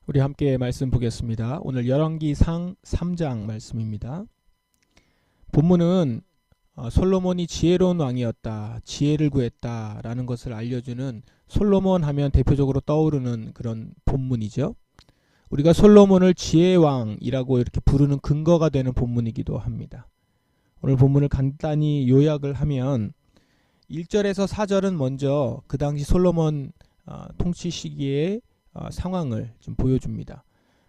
우리 함께 말씀 보겠습니다. 오늘 열왕기상 3장 말씀입니다. 본문은 솔로몬이 지혜로운 왕이었다, 지혜를 구했다 라는 것을 알려주는, 솔로몬 하면 대표적으로 떠오르는 그런 본문이죠. 우리가 솔로몬을 지혜의 왕이라고 이렇게 부르는 근거가 되는 본문이기도 합니다. 오늘 본문을 간단히 요약을 하면 1절에서 4절은 먼저 그 당시 솔로몬 통치 시기의 상황을 좀 보여줍니다.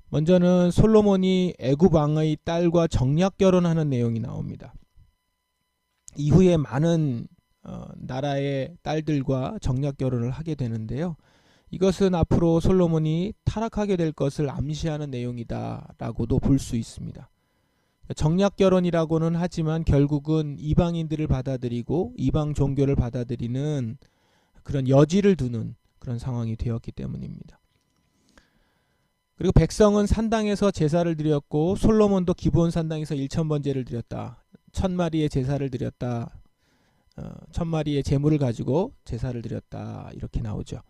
먼저는 솔로몬이 애굽 왕의 딸과 정략 결혼하는 내용이 나옵니다. 이후에 많은 나라의 딸들과 정략 결혼을 하게 되는데요. 이것은 앞으로 솔로몬이 타락하게 될 것을 암시하는 내용이다 라고도 볼 수 있습니다. 정략 결혼이라고는 하지만 결국은 이방인들을 받아들이고 이방 종교를 받아들이는 그런 여지를 두는 그런 상황이 되었기 때문입니다. 그리고 백성은 산당에서 제사를 드렸고 솔로몬도 기브온 산당에서 1000번제를 드렸다. 1000마리의 제사를 드렸다. 1000마리의 제물을 가지고 제사를 드렸다. 이렇게 나오죠.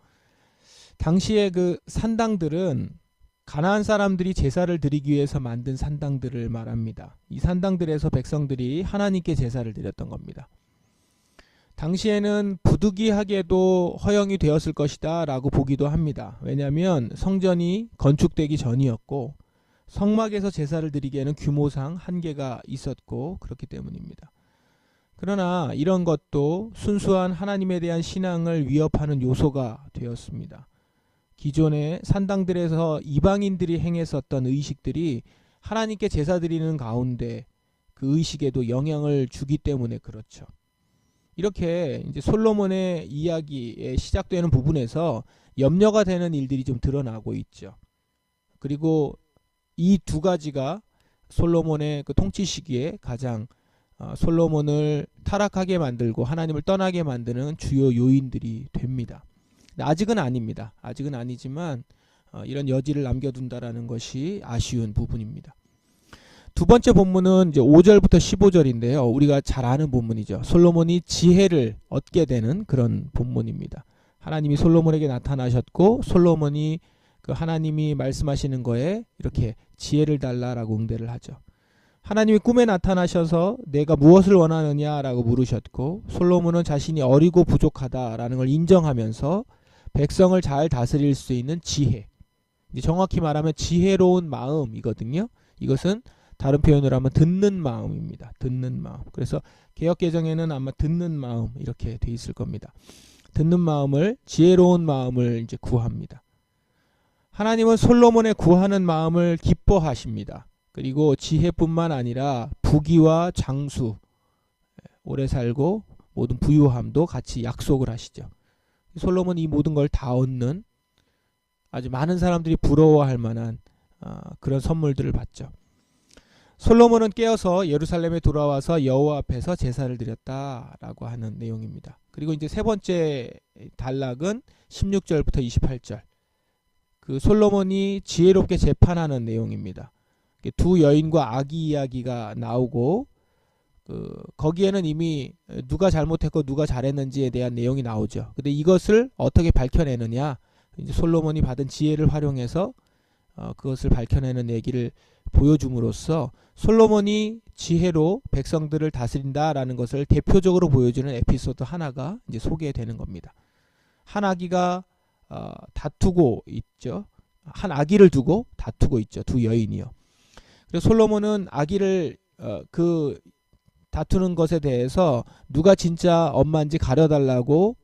당시에 그 산당들은 가나안 사람들이 제사를 드리기 위해서 만든 산당들을 말합니다. 이 산당들에서 백성들이 하나님께 제사를 드렸던 겁니다. 당시에는 부득이하게도 허용이 되었을 것이다 라고 보기도 합니다. 왜냐하면 성전이 건축되기 전이었고 성막에서 제사를 드리기에는 규모상 한계가 있었고 그렇기 때문입니다. 그러나 이런 것도 순수한 하나님에 대한 신앙을 위협하는 요소가 되었습니다. 기존의 산당들에서 이방인들이 행했었던 의식들이 하나님께 제사 드리는 가운데 그 의식에도 영향을 주기 때문에 그렇죠. 이렇게 이제 솔로몬의 이야기에 시작되는 부분에서 염려가 되는 일들이 좀 드러나고 있죠. 그리고 이 두 가지가 솔로몬의 그 통치 시기에 가장 솔로몬을 타락하게 만들고 하나님을 떠나게 만드는 주요 요인들이 됩니다. 아직은 아닙니다. 아직은 아니지만 이런 여지를 남겨둔다라는 것이 아쉬운 부분입니다. 두 번째 본문은 이제 5절부터 15절인데요. 우리가 잘 아는 본문이죠. 솔로몬이 지혜를 얻게 되는 그런 본문입니다. 하나님이 솔로몬에게 나타나셨고 솔로몬이 그 하나님이 말씀하시는 거에 이렇게 지혜를 달라라고 응대를 하죠. 하나님이 꿈에 나타나셔서 내가 무엇을 원하느냐라고 물으셨고 솔로몬은 자신이 어리고 부족하다라는 걸 인정하면서 백성을 잘 다스릴 수 있는 지혜, 정확히 말하면 지혜로운 마음이거든요. 이것은 다른 표현으로 하면 듣는 마음입니다. 듣는 마음. 그래서 개역개정에는 아마 듣는 마음 이렇게 돼 있을 겁니다. 듣는 마음을, 지혜로운 마음을 이제 구합니다. 하나님은 솔로몬의 구하는 마음을 기뻐하십니다. 그리고 지혜뿐만 아니라 부귀와 장수, 오래 살고 모든 부유함도 같이 약속을 하시죠. 솔로몬이 이 모든 걸 다 얻는 아주 많은 사람들이 부러워할 만한 그런 선물들을 받죠. 솔로몬은 깨어서 예루살렘에 돌아와서 여호와 앞에서 제사를 드렸다라고 하는 내용입니다. 그리고 이제 세 번째 단락은 16절부터 28절. 그 솔로몬이 지혜롭게 재판하는 내용입니다. 두 여인과 아기 이야기가 나오고 거기에는 이미 누가 잘못했고 누가 잘했는지에 대한 내용이 나오죠. 근데 이것을 어떻게 밝혀내느냐? 이제 솔로몬이 받은 지혜를 활용해서 그것을 밝혀내는 얘기를 보여줌으로써 솔로몬이 지혜로 백성들을 다스린다라는 것을 대표적으로 보여주는 에피소드 하나가 이제 소개되는 겁니다. 한 아기가 다투고 있죠. 한 아기를 두고 다투고 있죠. 두 여인이요. 그래서 솔로몬은 아기를 그 다투는 것에 대해서 누가 진짜 엄마인지 가려달라고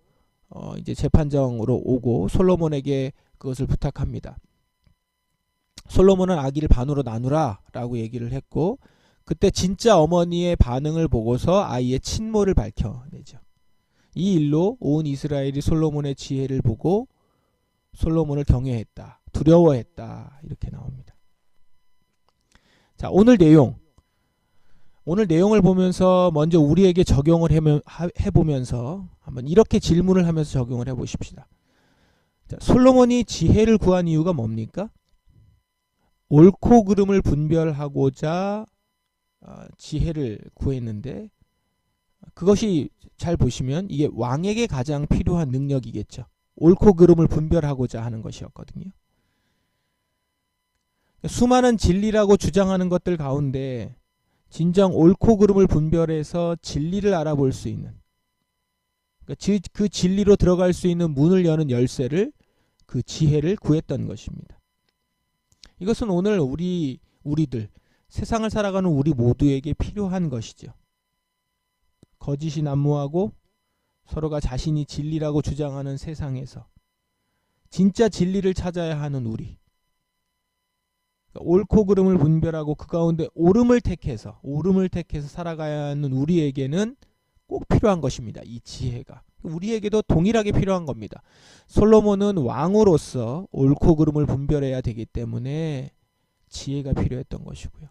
이제 재판정으로 오고 솔로몬에게 그것을 부탁합니다. 솔로몬은 아기를 반으로 나누라 라고 얘기를 했고 그때 진짜 어머니의 반응을 보고서 아이의 친모를 밝혀내죠. 이 일로 온 이스라엘이 솔로몬의 지혜를 보고 솔로몬을 경외했다, 두려워했다 이렇게 나옵니다. 자, 오늘 내용을 보면서 먼저 우리에게 적용을 해보면서 한번 이렇게 질문을 하면서 적용을 해보십시다. 자, 솔로몬이 지혜를 구한 이유가 뭡니까? 옳고 그름을 분별하고자 지혜를 구했는데 그것이 잘 보시면 이게 왕에게 가장 필요한 능력이겠죠. 옳고 그름을 분별하고자 하는 것이었거든요. 수많은 진리라고 주장하는 것들 가운데 진정 옳고 그름을 분별해서 진리를 알아볼 수 있는, 그러니까 그 진리로 들어갈 수 있는 문을 여는 열쇠를, 그 지혜를 구했던 것입니다. 이것은 오늘 우리들 세상을 살아가는 우리 모두에게 필요한 것이죠. 거짓이 난무하고 서로가 자신이 진리라고 주장하는 세상에서 진짜 진리를 찾아야 하는 우리, 옳고 그름을 분별하고 그 가운데 옳음을 택해서 살아가야 하는 우리에게는 꼭 필요한 것입니다. 이 지혜가 우리에게도 동일하게 필요한 겁니다. 솔로몬은 왕으로서 옳고 그름을 분별해야 되기 때문에 지혜가 필요했던 것이고요.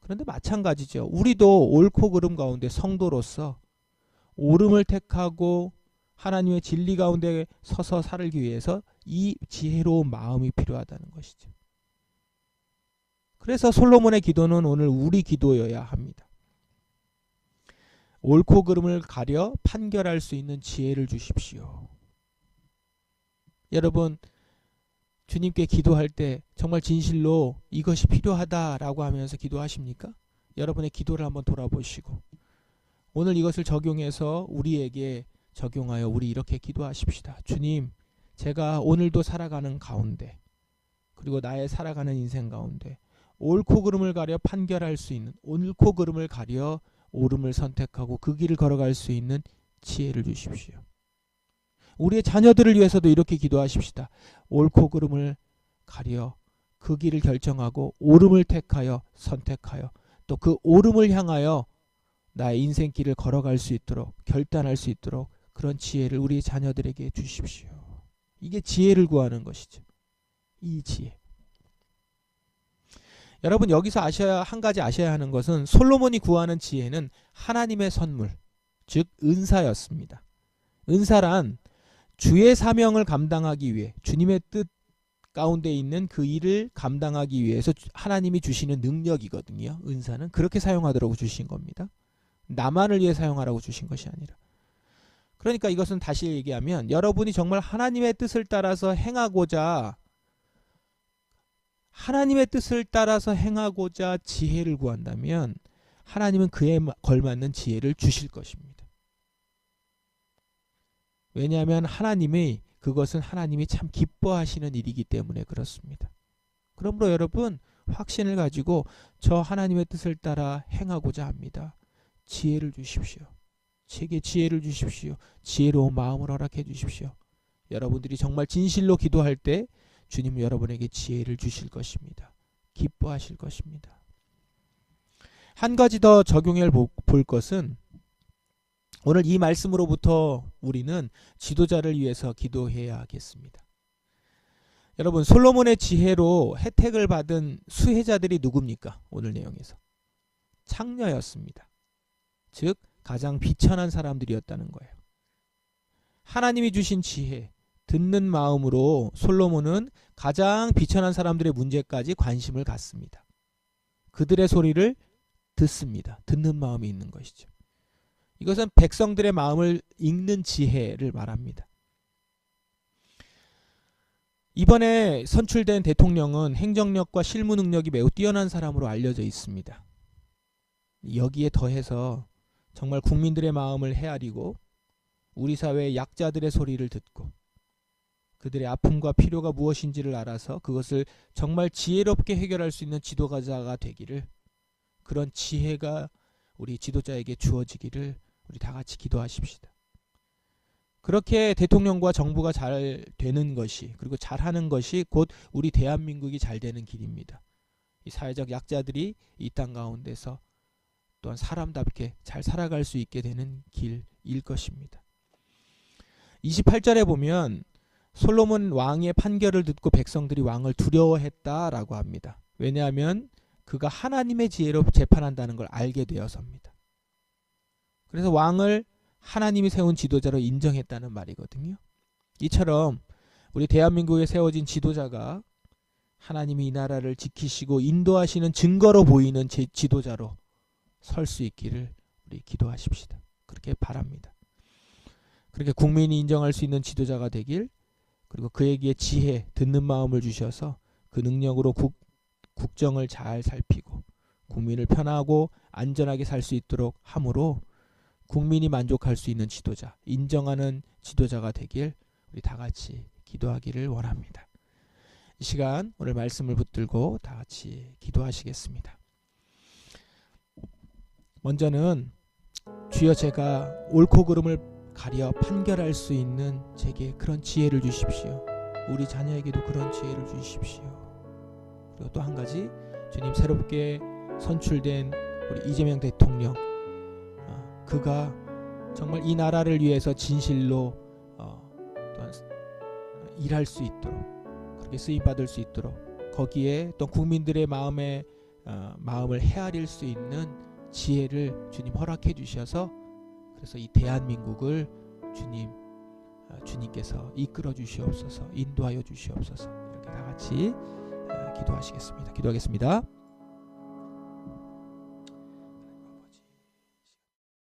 그런데 마찬가지죠. 우리도 옳고 그름 가운데 성도로서 옳음을 택하고 하나님의 진리 가운데 서서 살기 위해서 이 지혜로운 마음이 필요하다는 것이죠. 그래서 솔로몬의 기도는 오늘 우리 기도여야 합니다. 옳고 그름을 가려 판결할 수 있는 지혜를 주십시오. 여러분, 주님께 기도할 때 정말 진실로 이것이 필요하다라고 하면서 기도하십니까? 여러분의 기도를 한번 돌아보시고 오늘 이것을 적용해서 우리에게 적용하여 우리 이렇게 기도하십시다. 주님, 제가 오늘도 살아가는 가운데, 그리고 나의 살아가는 인생 가운데 옳고 그름을 가려 판결할 수 있는, 옳고 그름을 가려 옳음을 선택하고 그 길을 걸어갈 수 있는 지혜를 주십시오. 우리의 자녀들을 위해서도 이렇게 기도하십시다. 옳고 그름을 가려 그 길을 결정하고 옳음을 택하여 선택하여 또 그 옳음을 향하여 나의 인생길을 걸어갈 수 있도록, 결단할 수 있도록 그런 지혜를 우리 자녀들에게 주십시오. 이게 지혜를 구하는 것이죠. 이 지혜. 여러분, 여기서 한 가지 아셔야 하는 것은 솔로몬이 구하는 지혜는 하나님의 선물, 즉 은사였습니다. 은사란 주의 사명을 감당하기 위해, 주님의 뜻 가운데 있는 그 일을 감당하기 위해서 하나님이 주시는 능력이거든요. 은사는 그렇게 사용하도록 주신 겁니다. 나만을 위해 사용하라고 주신 것이 아니라. 그러니까 이것은 다시 얘기하면 여러분이 정말 하나님의 뜻을 따라서 행하고자 지혜를 구한다면 하나님은 그에 걸맞는 지혜를 주실 것입니다. 왜냐하면 그것은 하나님이 참 기뻐하시는 일이기 때문에 그렇습니다. 그러므로 여러분, 확신을 가지고 저 하나님의 뜻을 따라 행하고자 합니다. 지혜를 주십시오. 제게 지혜를 주십시오. 지혜로운 마음을 허락해 주십시오. 여러분들이 정말 진실로 기도할 때 주님은 여러분에게 지혜를 주실 것입니다. 기뻐하실 것입니다. 한 가지 더 적용해 볼 것은, 오늘 이 말씀으로부터 우리는 지도자를 위해서 기도해야 하겠습니다. 여러분, 솔로몬의 지혜로 혜택을 받은 수혜자들이 누굽니까? 오늘 내용에서 창녀였습니다. 즉 가장 비천한 사람들이었다는 거예요. 하나님이 주신 지혜, 듣는 마음으로 솔로몬은 가장 비천한 사람들의 문제까지 관심을 갖습니다. 그들의 소리를 듣습니다. 듣는 마음이 있는 것이죠. 이것은 백성들의 마음을 읽는 지혜를 말합니다. 이번에 선출된 대통령은 행정력과 실무 능력이 매우 뛰어난 사람으로 알려져 있습니다. 여기에 더해서 정말 국민들의 마음을 헤아리고 우리 사회의 약자들의 소리를 듣고 그들의 아픔과 필요가 무엇인지를 알아서 그것을 정말 지혜롭게 해결할 수 있는 지도자가 되기를, 그런 지혜가 우리 지도자에게 주어지기를 우리 다 같이 기도하십시다. 그렇게 대통령과 정부가 잘 되는 것이, 그리고 잘하는 것이 곧 우리 대한민국이 잘 되는 길입니다. 이 사회적 약자들이 이 땅 가운데서 또한 사람답게 잘 살아갈 수 있게 되는 길일 것입니다. 28절에 보면 솔로몬 왕의 판결을 듣고 백성들이 왕을 두려워했다라고 합니다. 왜냐하면 그가 하나님의 지혜로 재판한다는 걸 알게 되어서입니다. 그래서 왕을 하나님이 세운 지도자로 인정했다는 말이거든요. 이처럼 우리 대한민국에 세워진 지도자가 하나님이 이 나라를 지키시고 인도하시는 증거로 보이는 지도자로 설 수 있기를 우리 기도하십시다. 그렇게 바랍니다. 그렇게 국민이 인정할 수 있는 지도자가 되길, 그리고 그에게 지혜, 듣는 마음을 주셔서 그 능력으로 국정을 잘 살피고 국민을 편하고 안전하게 살 수 있도록 함으로 국민이 만족할 수 있는 지도자, 인정하는 지도자가 되길 우리 다 같이 기도하기를 원합니다. 이 시간 오늘 말씀을 붙들고 다 같이 기도하시겠습니다. 먼저는 주여, 제가 옳고 그름을 가려 판결할 수 있는 제게 그런 지혜를 주십시오. 우리 자녀에게도 그런 지혜를 주십시오. 그리고 또 한 가지, 주님, 새롭게 선출된 우리 이재명 대통령, 그가 정말 이 나라를 위해서 진실로 또한 일할 수 있도록, 그렇게 쓰임받을 수 있도록, 거기에 또 국민들의 마음을 헤아릴 수 있는 지혜를 주님 허락해 주셔서, 그래서 이 대한민국을 주님께서 이끌어 주시옵소서, 인도하여 주시옵소서. 이렇게 다 같이 기도하시겠습니다. 기도하겠습니다.